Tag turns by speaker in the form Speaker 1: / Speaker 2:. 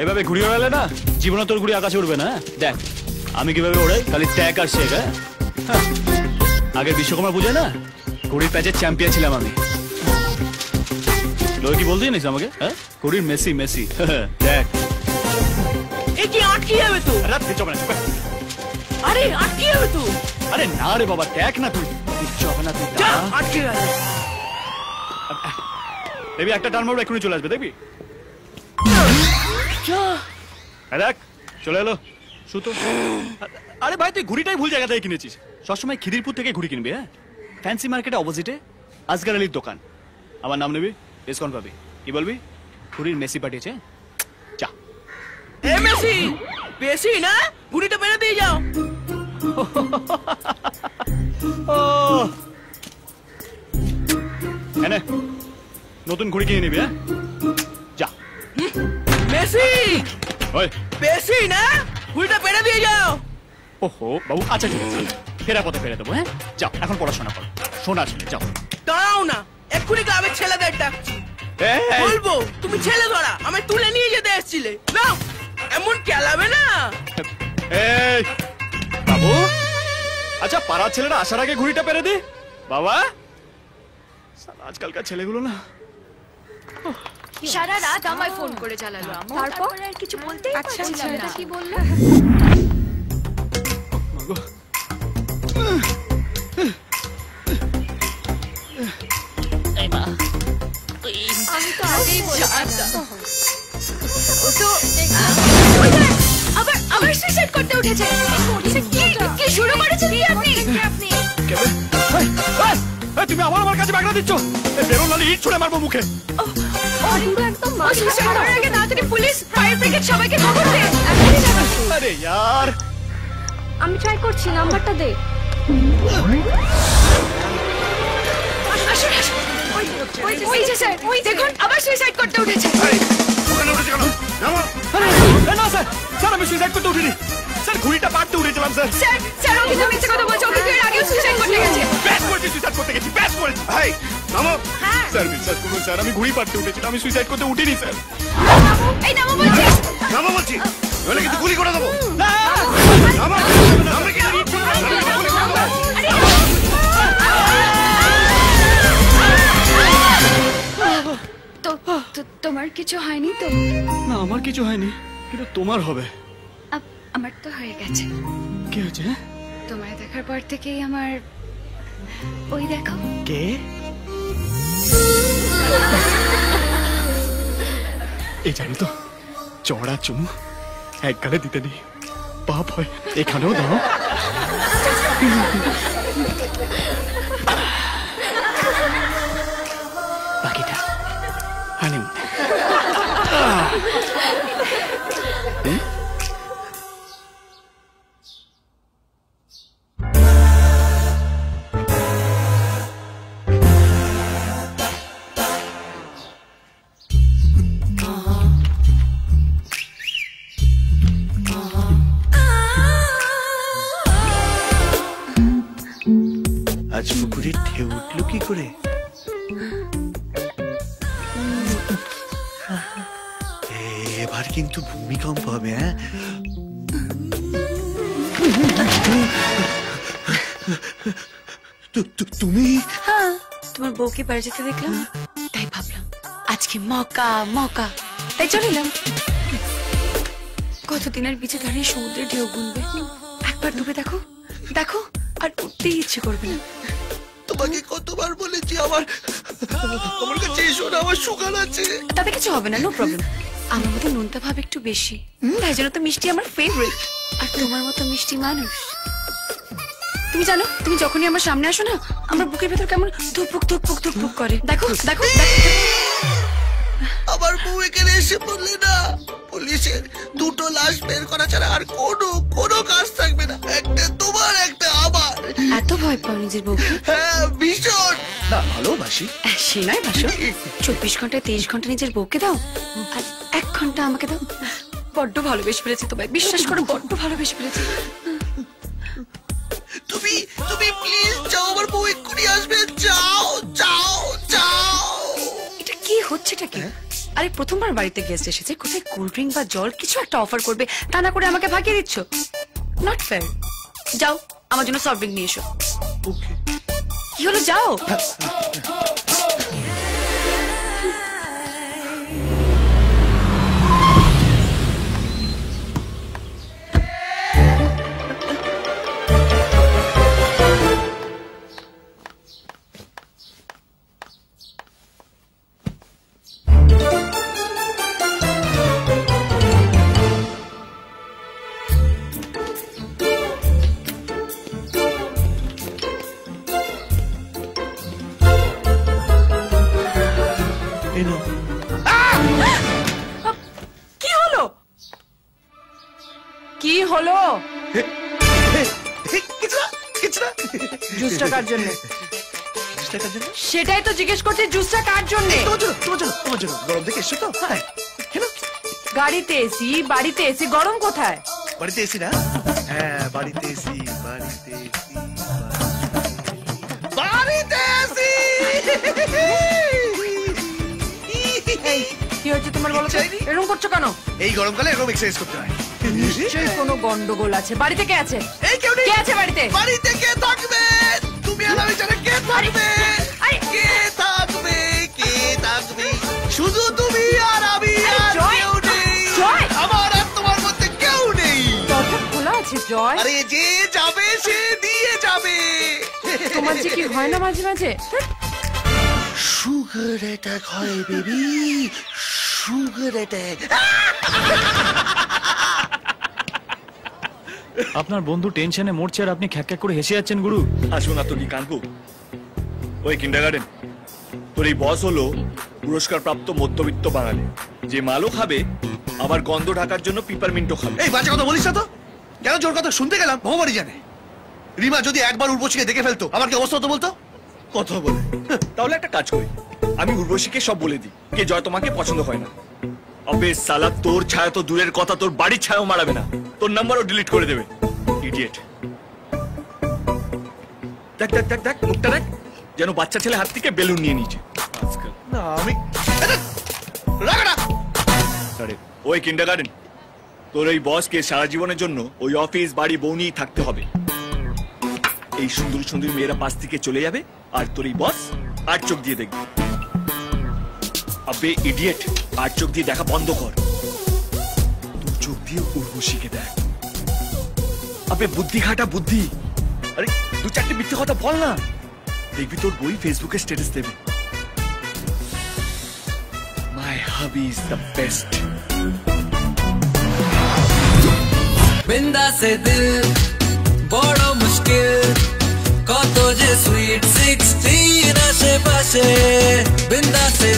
Speaker 1: এভাবে ঘুড়ি ওড়ালে না জীবনে তোর ঘুড়ি আকাশে উঠবে না। দেখ আমি কিভাবে ওড়াই, খালি ট্যাক আর শেখ। হ্যাঁ আগের বিশ্বকর্মা পূজায় না ঘুড়ির প্যাচের চ্যাম্পিয়ন ছিলাম আমি। লোক কি বলতে জানিস আমাকে? হ্যাঁ ঘুড়ির মেসি মেসি। দেখ
Speaker 2: এ কি আটকে যাবে তো? আরে আটকে যাবে তো।
Speaker 1: আরে না রে বাবা, দেখ না তুই কিচ্ছু হবে না, তুই
Speaker 2: আটকে গেল।
Speaker 1: দেখবি একটা টার্ন মারবো এক্ষুনি চলে আসবে, দেখবি? দেখ চলে এলো সুতো। আরে ভাই তুই ঘুড়িটাই ভুল জায়গা থেকে কিনেছিস। সবসময় খিদিরপুর থেকে ঘুড়ি কিনবি। হ্যাঁ ফ্যান্সি মার্কেটে অপোজিটে আসগার আলীর দোকান। আমার নাম নেবি, ডিসকাউন্ট পাবি। কি বলবি? ঘুড়ির মেসি পাঠিয়েছে, যা।
Speaker 2: এ মেসি বেশি না, ঘুড়িটা পেরে দিয়ে যাও।
Speaker 1: এনে নতুন ঘুড়ি কিনে নিবি। হ্যাঁ যা।
Speaker 2: মেসি
Speaker 1: ওই
Speaker 2: বেশি না, ঘুড়িটা পেরে দিয়ে যাও।
Speaker 1: ওহো বাবু, আচ্ছা ঠিক আছে, ফেরা পথে ফেরে দেবো। হ্যাঁ যাও, এখন পড়াশোনা করো। শোনা শুনে যাও।
Speaker 2: দাঁড়াও না, এক্ষুনি গ্রামের ছেলেদের ডাকছি। বলবো তুমি ছেলে ধরা আমায় তুলে নিয়ে যেতে এসেছিলে। না এমন কেলাবে না।
Speaker 1: এই বাবু, আচ্ছা পাড়ার ছেলেরা আসার আগে ঘুড়িটা পেরে দে বাবা। আজকালকার ছেলেগুলো না
Speaker 3: সারা রাত আমায় ফোন করে চালালো, তারপর আর কিছু বলতেই পারছিলাম না। কি বললো? আমি তো আগেই বললাম তো আবার সুইসাইড করতে উঠেছে। কি শুরু করেছেন আপনি?
Speaker 1: তুমি আমার কাছে বাগড়া দিচ্ছ? বেরোন নালে ইট ছুঁড়ে মারবো মুখে।
Speaker 3: একদম সুইসাইড করার আগে তাড়াতাড়ি পুলিশ ফায়ার ব্রিগেড সবাইকে খবর দে।
Speaker 1: আরে यार
Speaker 3: আমি ট্রাই করছি, নাম্বারটা দে। ওই যে স্যার, ওই দেখুন আবার সুইসাইড করতে উঠেছে।
Speaker 1: ওখানে উঠেছে কেন? নামো। না স্যার, স্যার আমি সুইসাইড করতে উঠিনি স্যার, ঘুড়িটা পাড়তে উঠেছিলাম স্যার।
Speaker 3: স্যার ও কিন্তু মিথ্যে কথা বলছে, ও কিন্তু এর আগেও সুইসাইড করতে গেছে।
Speaker 1: ব্যাস করেছি, সুইসাইড করতে গেছি, ব্যাস করেছি। ভাই নামো। স্যার বিশ্বাস করুন স্যার, আমি ঘুড়ি পাড়তে উঠেছিলাম, আমি সুইসাইড করতে উঠিনি স্যার।
Speaker 3: এই নামো বলছি,
Speaker 1: নামো বলছি, নইলে কিন্তু গুলি করে দেবো। না নামো, নামো কি গুলি করে
Speaker 3: দেবো। তোমার কিছু হয়নি তো?
Speaker 1: না আমার কিছু হয়নি, কিন্তু তোমার হবে।
Speaker 3: আমার তো হয়ে গেছে।
Speaker 1: কি হয়েছে?
Speaker 3: তোমায় দেখার পর থেকেই আমার ওই দেখো।
Speaker 1: কে? এই জানো তো, চড়া চুমু এক গালে দিতে নেই, পাপ হয়। এখানেও দাও। বাকিটা হানিমুন।
Speaker 4: আজ পুকুরে ঢেউ উঠলো কি করে? এবার কিন্তু ভূমিকম্প হবে। হ্যাঁ তুমি?
Speaker 5: হ্যাঁ, তোমার বউকে বাড়ি যেতে দেখলাম, তাই ভাবলাম আজকে মকা মকা, তাই চলিলাম। কতদিন আর বিচে দাঁড়িয়ে সমুদ্রের ঢেউ গুনবে? একবার ডুবে দেখো, দেখো আর উঠতেই ইচ্ছে করবে না।
Speaker 4: তোমাকে কতবার বলেছি আমার কাছে এসো না, আমার সুগার আছে।
Speaker 5: তাতে কিছু হবে না, নো প্রবলেম। আমার মতো নোনতা ভাব একটু বেশি, তাই জন্য তো মিষ্টি আমার ফেভারিট। আর তোমার মতো মিষ্টি মানুষ। তুমি জানো, তুমি যখনই আমার সামনে আসো না, আমার বুকের ভেতর কেমন ধুকপুক ধুকপুক ধুকপুক করে। দেখো দেখো
Speaker 4: আমার বউ এখানে এসে বললে না, পুলিশের দুটো লাশ বের করা ছাড়া আর কোনো কাজ থাকবে না। একটা তোমার, একটা আমার।
Speaker 5: এত ভয় পাও নিজের বউকে?
Speaker 4: হ্যাঁ ভীষণ। না ভালোবাসি।
Speaker 5: সে নয় বাসো, 24 ঘন্টায় 23 ঘন্টা নিজের বউকে দাও, আর 1 ঘন্টা আমাকে দাও। বড্ড ভালোবেসে ফেলেছি তোমায়, বিশ্বাস করো, বড্ড ভালোবেসে ফেলেছি।
Speaker 4: তুমি প্লিজ যাও, আমার বউ এক্ষুনি আসবে। যাও যাও যাও।
Speaker 5: এটা কি হচ্ছেটা কি? আরে প্রথমবার বাড়িতে গেস্ট এসেছে, কোথায় কোল্ড ড্রিঙ্ক বা জল কিছু একটা অফার করবে, তা না করে আমাকে ভাগিয়ে দিচ্ছ। Not fair. যাও আমার জন্য সফট ড্রিঙ্ক নিয়ে এসো। কি হলো, যাও। কি হলো? জুসটা কার জন্য? সেটাই তো জিজ্ঞেস করছি, জুসটা কার জন্য?
Speaker 4: গরম দেখে এসছো তো?
Speaker 5: গাড়িতে এসি, বাড়িতে এসি, গরম কোথায়?
Speaker 4: বাড়িতে এসি না? হ্যাঁ বাড়িতে এসি, বাড়িতে এসি, বাড়িতে এসি।
Speaker 5: কি হয়েছে তোমার, বলো তো? এরকম করছো কেন?
Speaker 4: এই গরমকালে এরকম এক্সারসাইজ করতে হয়।
Speaker 5: নিশ্চয়ই কোনো গন্ডগোল আছে। বাড়িতে কে আছে?
Speaker 4: এই কেউ নেই।
Speaker 5: কে আছে বাড়িতে?
Speaker 4: বাড়িতে কে থাকবে? তুমি আর আমি ছাড়া কে থাকবে? কে থাকবে? কে থাকবে? শুধু তুমি আর আমি, আর কেউ নেই। আমার আর তোমার মধ্যে কেউ নেই।
Speaker 5: দরজা খোলা আছে জয়।
Speaker 4: আরে যে যাবে সে দিয়ে যাবে।
Speaker 5: তোমার যে কি হয় না মাঝে মাঝে?
Speaker 4: সুগার অ্যাটাক হয় বেবি, সুগার অ্যাটাক।
Speaker 1: আপনার বন্ধু টেনশনে মরছে আর আপনি খ্যাক করে হেসে যাচ্ছেন গুরু।
Speaker 6: আসুন না তো কি কানকু, ওই কিন্ডারগার্টেন তোর এই বস হলো পুরস্কার প্রাপ্ত মধ্যবিত্ত বাঙালি, যে মালও খাবে আবার গন্ধ ঢাকার জন্য পিপারমিন্টও খাবে।
Speaker 4: এই বাজে কথা বলিস না তো। কেন জোর কথা শুনতে গেলাম? ভগবানই জানে। রিমা যদি একবার উর্বশীকে দেখে ফেলতো, আমার কি অবস্থা হতো বলতো?
Speaker 6: কথা বলে তাহলে একটা কাজ করি, আমি উর্বশীকে সব বলে দিই কে জয় তোমাকে পছন্দ হয় না। আবে সালা, তোর ছায়া তো দূরের কথা, তোর বাড়ির ছায়াও মারাবে না, তোর নাম্বারও ডিলিট করে দেবে। ইডিয়েট। দেখ দেখ দেখ দেখ, মুখটা দেখ, যেন বাচ্চা ছেলে হাত থেকে বেলুন নিয়ে নিয়েছে আজকাল।
Speaker 4: না আমি রাখা না।
Speaker 6: আরে ওই কিন্ডারগার্টেন, তোর এই বসকে সারা জীবনের জন্য ওই অফিস বাড়ি বউ নিয়েই থাকতে হবে। এই সুন্দর সুন্দর মেয়েরা পাশ থেকে চলে যাবে আর তোর এই বস আর চোখ দিয়ে দেখবে। আবে ইডিয়েট, আর চোখ দিয়ে দেখা বন্ধ কর, তোর চোখ দিয়ে উর্বশীকে দেখ। আবে বুদ্ধি খাটা বুদ্ধি। আরে দু চারটে মিথ্যে কথা বল না, দেখবি তোর বই ফেসবুকে স্ট্যাটাস দেবে, মাই হাবি ইজ দ্য বেস্ট।
Speaker 7: বিন্দা সে দিল বড় মুশকিল, কত যে সুইট 16 আশেপাশে। বিন্দা সে